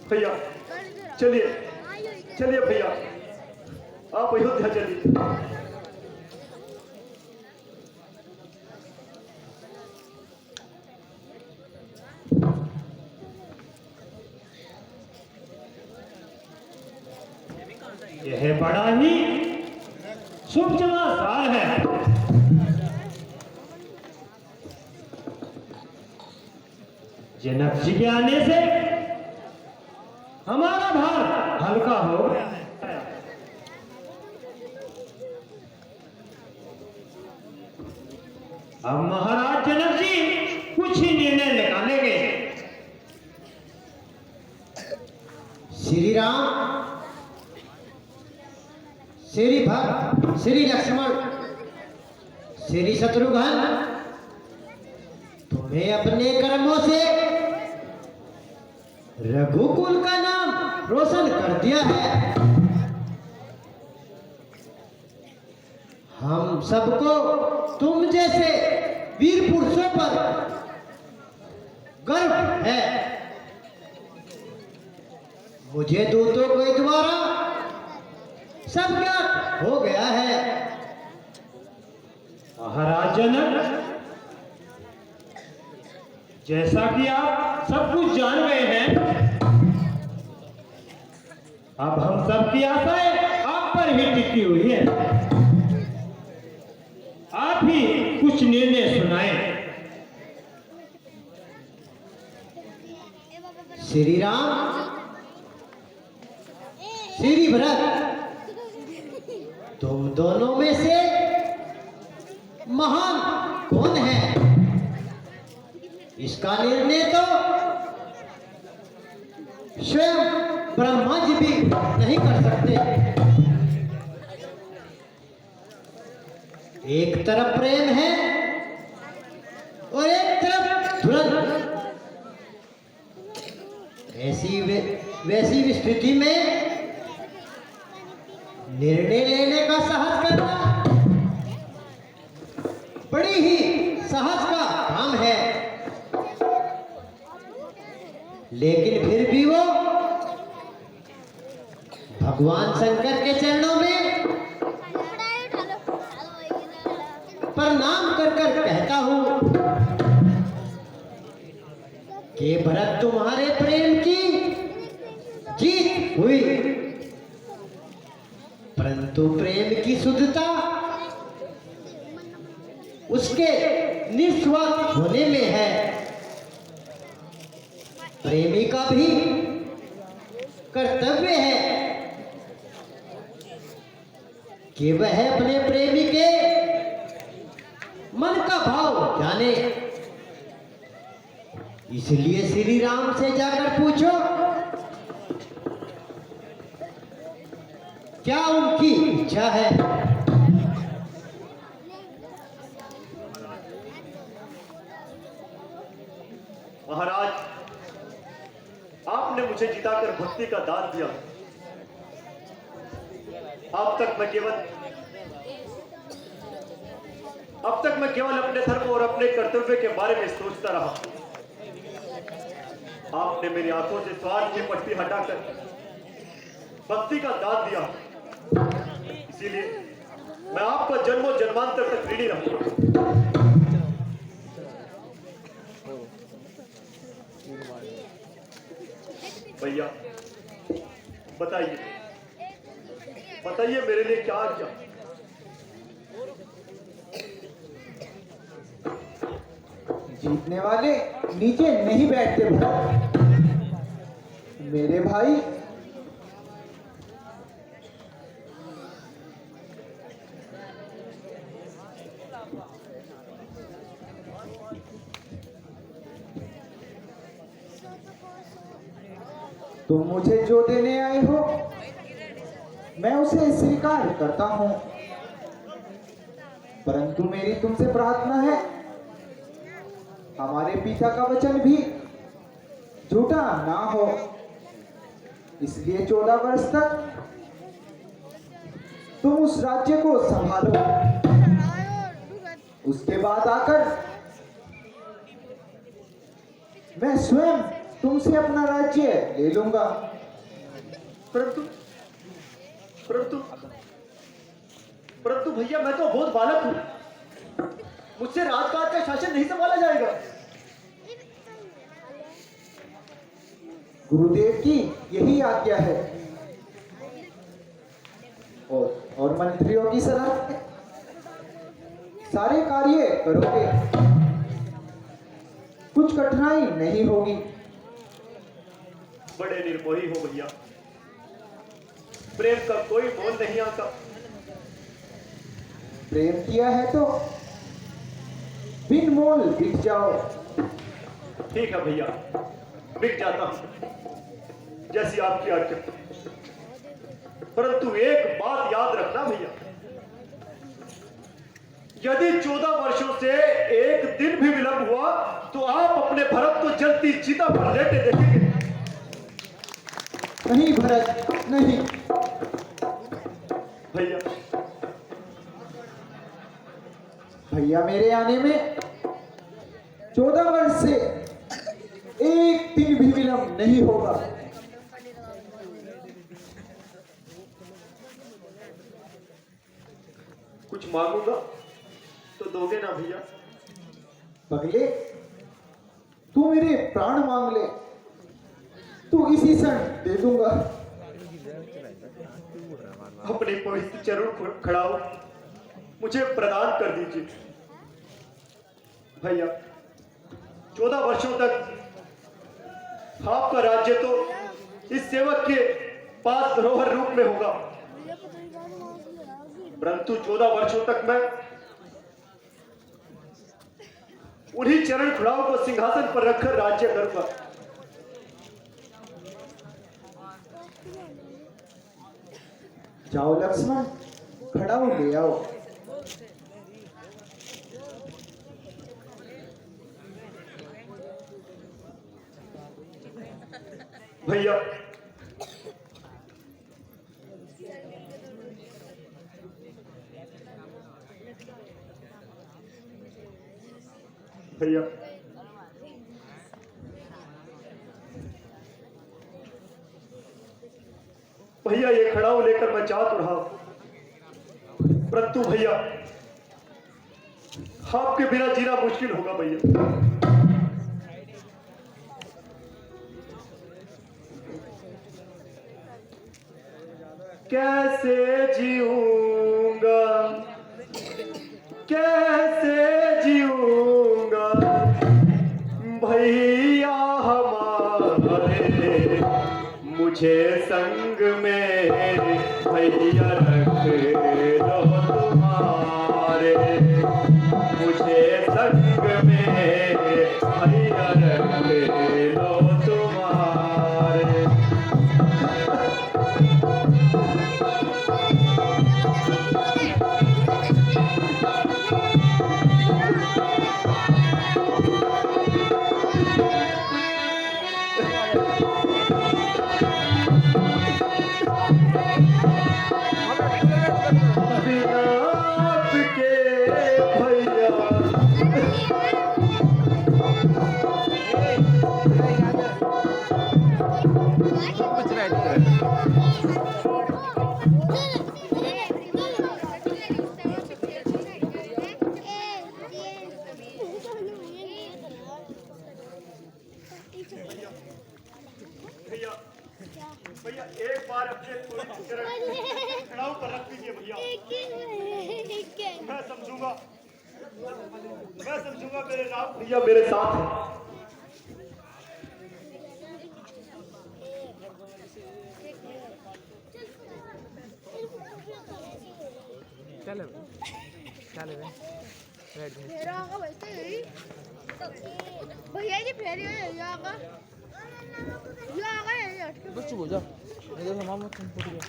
भैया चलिए चलिए भैया, आप अयोध्या चलिए। यह बड़ा ही शुभ समाचार है। जनक जी के आने से हमारा भार हल्का हो गया है। अब महाराज जनक जी कुछ ही निर्णय निकालेंगे। श्री राम, श्री भरत, श्री लक्ष्मण, श्री शत्रुघ्न, तुम्हें अपने कर्मों से रघुकुल का नाम रोशन कर दिया है। हम सबको तुम जैसे वीर पुरुषों पर गर्व है। मुझे दूतों के द्वारा सब ज्ञात हो गया है। महाराज जनक, जैसा कि आप सब कुछ जान गए हैं, अब हम सबकी आशाएं आप पर ही टिकी हुई है। आप ही कुछ निर्णय सुनाएं। श्री राम, श्री भरत, तुम दोनों में से महान कौन है, इसका निर्णय तो स्वयं ब्रह्मा जी भी नहीं कर सकते। एक तरफ प्रेम है और एक तरफ धुरंधर। वैसी स्थिति में निर्णय लेने का साहस करना बड़ी ही साहस का काम है। लेकिन फिर भी वो भगवान शंकर के चरणों में प्रणाम कर कर कहता हूं कि भरत, तुम्हारे प्रेम की जीत हुई, परंतु प्रेम की शुद्धता उसके निस्वार्थ होने में है। प्रेमी का भी कर्तव्य है कि वह अपने प्रेमी के मन का भाव जाने। इसलिए श्री राम से जाकर पूछो क्या उनकी इच्छा है। महाराज, आपने मुझे जिताकर भक्ति का दान दिया। अब तक मैं केवल अपने धर्म और अपने कर्तव्य के बारे में सोचता रहा। आपने मेरी आंखों से स्वार्थ की पट्टी हटाकर भक्ति का दान दिया। इसीलिए मैं आपका जन्मों जन्मांतर तक ऋणी रहूंगा। भैया बताइए मेरे लिए क्या किया। जीतने वाले नीचे नहीं बैठते भरत। मेरे भाई, तुम मुझे जो देने आए हो मैं उसे स्वीकार करता हूं, परंतु मेरी तुमसे प्रार्थना है हमारे पिता का वचन भी झूठा ना हो। इसलिए 14 वर्ष तक तुम उस राज्य को संभालो। उसके बाद आकर मैं स्वयं तुमसे अपना राज्य ले लूंगा। परंतु परंतु परंतु भैया मैं तो बहुत बालक हूं, मुझसे राजकाज का शासन नहीं संभाला जाएगा। गुरुदेव की यही आज्ञा है। और मंत्रियों की सलाह से सारे कार्य करोगे, कुछ कठिनाई नहीं होगी। बड़े निर्मोही हो भैया, प्रेम का कोई मोल नहीं आता। प्रेम किया है तो बिन मोल बिक जाओ। ठीक है भैया, बिक जाता हूं, जैसी आपकी आज्ञा। परंतु एक बात याद रखना भैया, यदि 14 वर्षों से एक दिन भी विलंब हुआ तो आप अपने भरत को जलती चिता पर लेटे देखेंगे। नहीं भरत, नहीं। भैया भैया मेरे आने में 14 वर्ष से एक दिन भी विलंब नहीं होगा। कुछ मांगूंगा तो दोगे ना भैया? पगले, तू मेरे प्राण मांग ले, तू इसी क्षण दे दूंगा। अपने पवित्र चरण खड़ाओ, मुझे प्रदान कर दीजिए। भैया 14 वर्षों तक आपका राज्य तो इस सेवक के पास धरोहर रूप में होगा, परंतु 14 वर्षों तक मैं उन्हीं चरण खुड़ाओं को सिंहासन पर रखकर राज्य करूंगा। जाओ लक्ष्मण, खड़ाऊ ले आओ। भैया भैया भैया ये खड़ाऊ लेकर मैं जा तो रहा, परंतु भैया आपके बिना जीना मुश्किल होगा भैया। कैसे जीऊंगा, कैसे जीऊंगा भैया हमारे, मुझे संग में भैया रख लो तुम्हारे, मुझे संग में भैया रख लो तुम्हारे। भैया एक बार अपने खड़ाऊ पर रख दीजिए भैया, मैं समझूंगा मेरे राम भैया मेरे साथ हैं। चले चले भैया जी फेर बच्चों को जा इधर से मामू तुम पूछ लो।